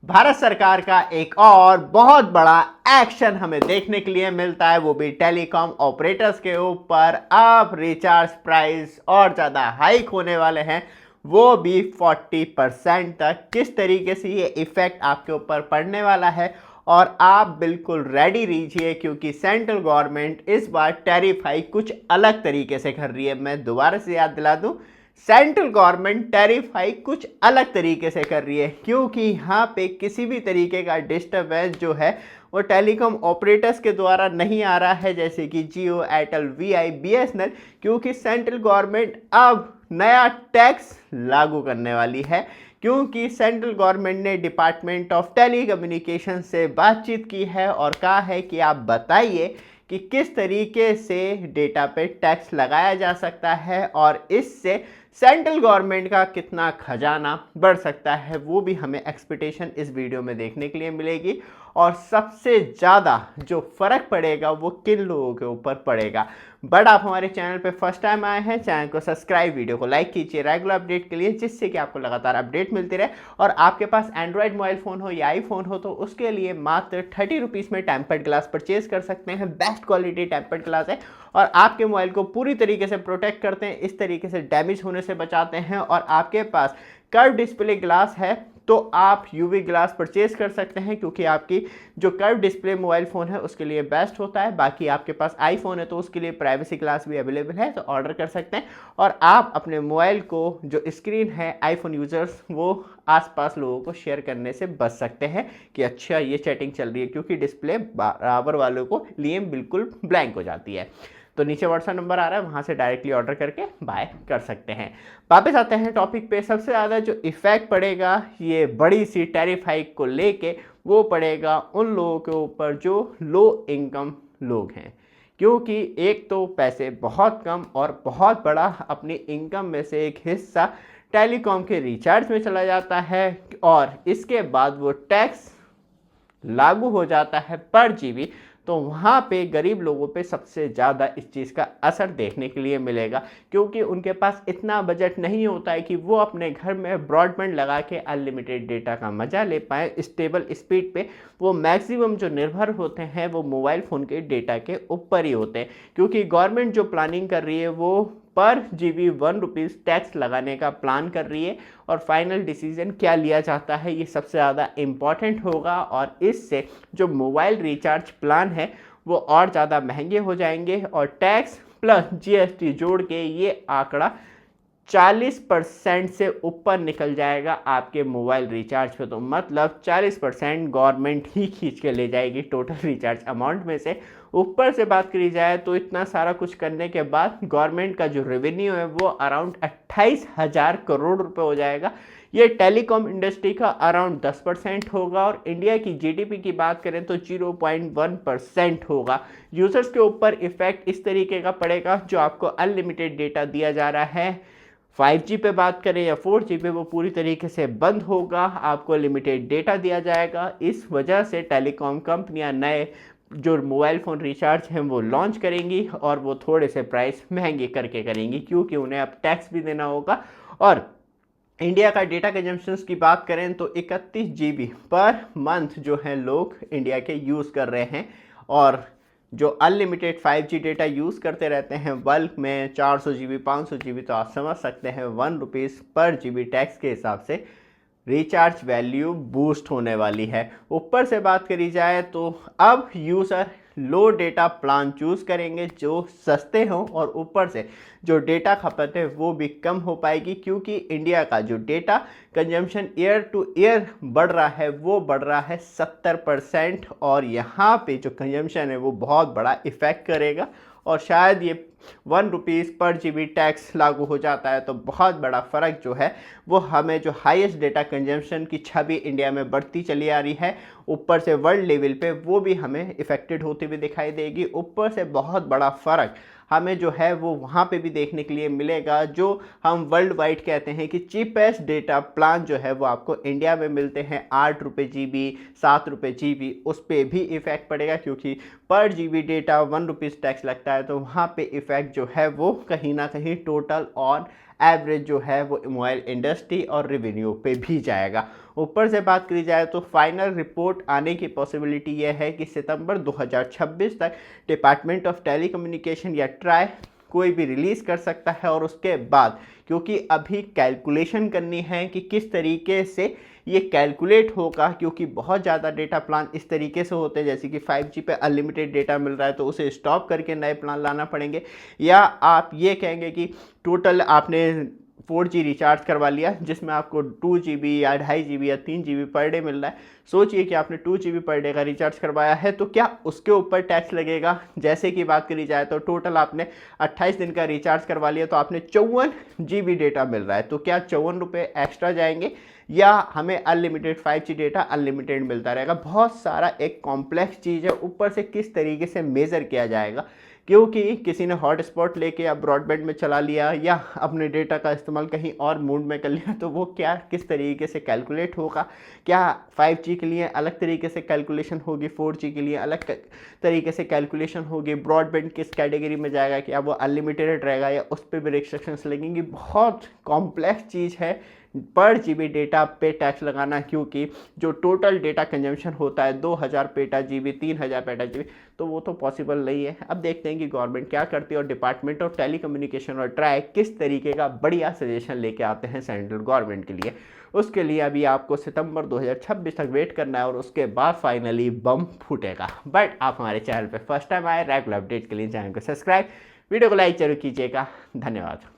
भारत सरकार का एक और बहुत बड़ा एक्शन हमें देखने के लिए मिलता है, वो भी टेलीकॉम ऑपरेटर्स के ऊपर। अब रिचार्ज प्राइस और ज़्यादा हाइक होने वाले हैं, वो भी 40% तक। किस तरीके से ये इफ़ेक्ट आपके ऊपर पड़ने वाला है और आप बिल्कुल रेडी रहिए, क्योंकि सेंट्रल गवर्नमेंट इस बार टैरिफ हाइक कुछ अलग तरीके से कर रही है। मैं दोबारा से याद दिला दूं, सेंट्रल गवर्नमेंट टैरिफ हाइक कुछ अलग तरीके से कर रही है, क्योंकि यहाँ पे किसी भी तरीके का डिस्टर्बेंस जो है वो टेलीकॉम ऑपरेटर्स के द्वारा नहीं आ रहा है, जैसे कि जियो, एयरटेल, वीआई, बीएसएनएल, क्योंकि सेंट्रल गवर्नमेंट अब नया टैक्स लागू करने वाली है। क्योंकि सेंट्रल गवर्नमेंट ने डिपार्टमेंट ऑफ टेलीकम्युनिकेशन से बातचीत की है और कहा है कि आप बताइए कि किस तरीके से डेटा पे टैक्स लगाया जा सकता है और इससे सेंट्रल गवर्नमेंट का कितना खजाना बढ़ सकता है। वो भी हमें एक्सपेक्टेशन इस वीडियो में देखने के लिए मिलेगी। और सबसे ज़्यादा जो फ़र्क पड़ेगा वो किन लोगों के ऊपर पड़ेगा। बट आप हमारे चैनल पे फर्स्ट टाइम आए हैं, चैनल को सब्सक्राइब, वीडियो को लाइक कीजिए रेगुलर अपडेट के लिए, जिससे कि आपको लगातार अपडेट मिलती रहे। और आपके पास एंड्रॉयड मोबाइल फ़ोन हो या आईफोन हो तो उसके लिए मात्र 30 रुपीज़ में टेम्पर्ड ग्लास परचेज कर सकते हैं। बेस्ट क्वालिटी टेम्पर्ड ग्लास है और आपके मोबाइल को पूरी तरीके से प्रोटेक्ट करते हैं, इस तरीके से डैमेज होने से बचाते हैं। और आपके पास कर्व डिस्प्ले ग्लास है तो आप यूवी ग्लास परचेज कर सकते हैं, क्योंकि आपकी जो कर्व डिस्प्ले मोबाइल फ़ोन है उसके लिए बेस्ट होता है। बाकी आपके पास आईफोन है तो उसके लिए प्राइवेसी ग्लास भी अवेलेबल है, तो ऑर्डर कर सकते हैं। और आप अपने मोबाइल को जो स्क्रीन है आईफोन यूज़र्स वो आसपास लोगों को शेयर करने से बच सकते हैं कि अच्छा ये चैटिंग चल रही है, क्योंकि डिस्प्ले बराबर वालों को लिए बिल्कुल ब्लैंक हो जाती है। तो नीचे व्हाट्सएप नंबर आ रहा है, वहाँ से डायरेक्टली ऑर्डर करके बाय कर सकते हैं। वापस आते हैं टॉपिक पे। सबसे ज़्यादा जो इफ़ेक्ट पड़ेगा ये बड़ी सी टैरिफ हाइक को लेके, वो पड़ेगा उन लोगों के ऊपर जो लो इनकम लोग हैं। क्योंकि एक तो पैसे बहुत कम और बहुत बड़ा अपनी इनकम में से एक हिस्सा टेलीकॉम के रिचार्ज में चला जाता है, और इसके बाद वो टैक्स लागू हो जाता है पर जीबी। तो वहाँ पे गरीब लोगों पे सबसे ज़्यादा इस चीज़ का असर देखने के लिए मिलेगा, क्योंकि उनके पास इतना बजट नहीं होता है कि वो अपने घर में ब्रॉडबैंड लगा के अनलिमिटेड डेटा का मज़ा ले पाएँ स्टेबल स्पीड पे। वो मैक्सिमम जो निर्भर होते हैं वो मोबाइल फ़ोन के डेटा के ऊपर ही होते हैं, क्योंकि गवर्नमेंट जो प्लानिंग कर रही है वो पर जीबी 1 रुपीज़ टैक्स लगाने का प्लान कर रही है। और फाइनल डिसीजन क्या लिया जाता है ये सबसे ज़्यादा इम्पॉर्टेंट होगा, और इससे जो मोबाइल रिचार्ज प्लान है वो और ज़्यादा महंगे हो जाएंगे। और टैक्स प्लस जीएसटी जोड़ के ये आंकड़ा 40% से ऊपर निकल जाएगा आपके मोबाइल रिचार्ज पे। तो मतलब 40% गवर्नमेंट ही खींच के ले जाएगी टोटल रिचार्ज अमाउंट में से। ऊपर से बात करी जाए तो इतना सारा कुछ करने के बाद गवर्नमेंट का जो रेवेन्यू है वो अराउंड 28,000 करोड़ रुपए हो जाएगा। ये टेलीकॉम इंडस्ट्री का अराउंड 10% होगा। और इंडिया की जीडीपी की बात करें तो 0.1% होगा। यूजर्स के ऊपर इफेक्ट इस तरीके का पड़ेगा, जो आपको अनलिमिटेड डेटा दिया जा रहा है 5G पे बात करें या 4G पे, वो पूरी तरीके से बंद होगा। आपको लिमिटेड डेटा दिया जाएगा। इस वजह से टेलीकॉम कंपनियां नए जो मोबाइल फ़ोन रिचार्ज हैं वो लॉन्च करेंगी, और वो थोड़े से प्राइस महंगे करके करेंगी, क्योंकि उन्हें अब टैक्स भी देना होगा। और इंडिया का डेटा कंजम्पशंस की बात करें तो 31 GB पर मंथ जो है लोग इंडिया के यूज़ कर रहे हैं। और जो अनलिमिटेड 5G डेटा यूज़ करते रहते हैं बल्क में 400 GB 500 GB, तो आप समझ सकते हैं 1 रुपीज़ पर GB टैक्स के हिसाब से रिचार्ज वैल्यू बूस्ट होने वाली है। ऊपर से बात करी जाए तो अब यूज़र लो डेटा प्लान चूज़ करेंगे जो सस्ते हों, और ऊपर से जो डेटा खपत है वो भी कम हो पाएगी, क्योंकि इंडिया का जो data consumption year two year बढ़ रहा है वो बढ़ रहा है 70%। और यहाँ पे जो कंजम्पशन है वो बहुत बड़ा इफ़ेक्ट करेगा। और शायद ये 1 रुपीज़ पर GB टैक्स लागू हो जाता है तो बहुत बड़ा फ़र्क जो है वो हमें जो हाईएस्ट डेटा कंजम्पशन की छवि इंडिया में बढ़ती चली आ रही है, ऊपर से वर्ल्ड लेवल पे वो भी हमें इफ़ेक्टेड होती हुई दिखाई देगी। ऊपर से बहुत बड़ा फ़र्क हमें जो है वो वहाँ पे भी देखने के लिए मिलेगा, जो हम वर्ल्ड वाइड कहते हैं कि चीपेस्ट डेटा प्लान जो है वो आपको इंडिया में मिलते हैं 8 रुपये GB, 7 रुपये GB। उस पर भी इफ़ेक्ट पड़ेगा, क्योंकि पर GB डेटा 1 रुपीज़ टैक्स लगता है, तो वहाँ पे इफ़ेक्ट जो है वो कहीं ना कहीं टोटल ऑन एवरेज जो है वो मोबाइल इंडस्ट्री और रेवेन्यू पे भी जाएगा। ऊपर से बात करी जाए तो फाइनल रिपोर्ट आने की पॉसिबिलिटी यह है कि सितंबर 2026 तक डिपार्टमेंट ऑफ टेलीकम्युनिकेशन या ट्राई कोई भी रिलीज़ कर सकता है। और उसके बाद क्योंकि अभी कैलकुलेशन करनी है कि किस तरीके से ये कैलकुलेट होगा, क्योंकि बहुत ज़्यादा डेटा प्लान इस तरीके से होते हैं जैसे कि 5G पे अनलिमिटेड डेटा मिल रहा है तो उसे स्टॉप करके नए प्लान लाना पड़ेंगे, या आप ये कहेंगे कि टोटल आपने 4G रिचार्ज करवा लिया जिसमें आपको 2 GB या 2.5 GB या 3 GB पर डे मिल रहा है। सोचिए कि आपने 2 GB पर डे का रिचार्ज करवाया है तो क्या उसके ऊपर टैक्स लगेगा? जैसे कि बात करी जाए तो टोटल आपने 28 दिन का रिचार्ज करवा लिया तो आपने 54 GB डेटा मिल रहा है, तो क्या 54 रुपये एक्स्ट्रा जाएंगे या हमें अनलिमिटेड 5G डेटा अनलिमिटेड मिलता रहेगा? बहुत सारा एक कॉम्प्लेक्स चीज़ है। ऊपर से किस तरीके से मेज़र किया जाएगा, क्योंकि किसी ने हॉटस्पॉट लेके या ब्रॉडबैंड में चला लिया या अपने डेटा का इस्तेमाल कहीं और मोड में कर लिया तो वो क्या किस तरीके से कैलकुलेट होगा? क्या 5G के लिए अलग तरीके से कैलकुलेशन होगी, 4G के लिए अलग तरीके से कैलकुलेशन होगी, ब्रॉडबैंड किस कैटेगरी में जाएगा, क्या वो अनलिमिटेड रहेगा या उस पर भी रिस्ट्रिक्शंस लगेंगी? बहुत कॉम्प्लेक्स चीज़ है पर GB डेटा पे टैक्स लगाना, क्योंकि जो टोटल डेटा कंजम्पशन होता है 2000 पेटा GB 3000 पेटा GB, तो वो तो पॉसिबल नहीं है। अब देखते हैं कि गवर्नमेंट क्या करती है और डिपार्टमेंट ऑफ टेलीकम्युनिकेशन और ट्राई किस तरीके का बढ़िया सजेशन लेके आते हैं सेंट्रल गवर्नमेंट के लिए। उसके लिए अभी आपको सितंबर 2026 तक वेट करना है और उसके बाद फाइनली बम फूटेगा। बट आप हमारे चैनल पर फर्स्ट टाइम आए, रेगुलर अपडेट के लिए चैनल को सब्सक्राइब, वीडियो को लाइक जरूर कीजिएगा। धन्यवाद।